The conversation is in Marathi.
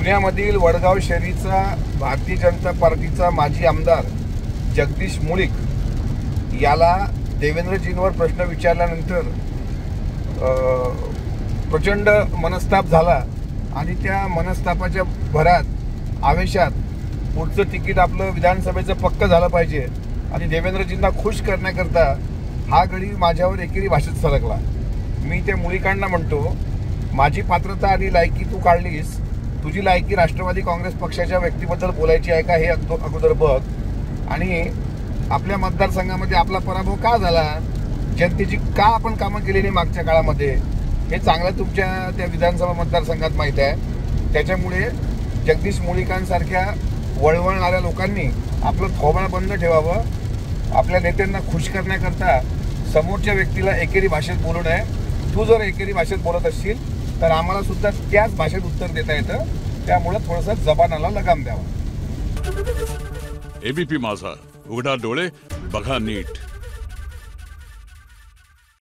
पुण्यामधील वडगाव शहरीचा भारतीय जनता पार्टीचा माजी आमदार जगदीश मुळीक याला देवेंद्रजींवर प्रश्न विचारल्यानंतर प्रचंड मनस्ताप झाला आणि त्या मनस्तापाच्या भरात आवेशात पुढचं तिकीट आपलं विधानसभेचं पक्क झालं पाहिजे आणि देवेंद्रजींना खुश करण्याकरता हा गडी माझ्यावर एकेरी भाषेत सरकला। मी त्या मुळीकांना म्हणतो, माझी पात्रता आणि लायकी तू काढलीस, तुझी लायकी राष्ट्रवादी काँग्रेस पक्षाच्या व्यक्तीबद्दल बोलायची आहे का हे अगोदर बघ। आणि आपल्या मतदारसंघामध्ये आपला पराभव का झाला, जनतेची का आपण कामं केली नाही मागच्या काळामध्ये, हे चांगलं तुमच्या त्या विधानसभा मतदारसंघात माहीत आहे। त्याच्यामुळे जगदीश मुळीकांसारख्या वळवळणाऱ्या लोकांनी आपलं थोबाळ बंद ठेवावं। आपल्या नेत्यांना खुश करण्याकरता समोरच्या व्यक्तीला एकेरी भाषेत बोलू नये। तू जर एकेरी भाषेत बोलत असशील तर आम्हाला सुद्धा त्याच भाषेत उत्तर देता येतं, त्यामुळे थोडंसं जबानाला लगाम द्यावा। एबीपी माझा, उघडा डोळे बघा नीट।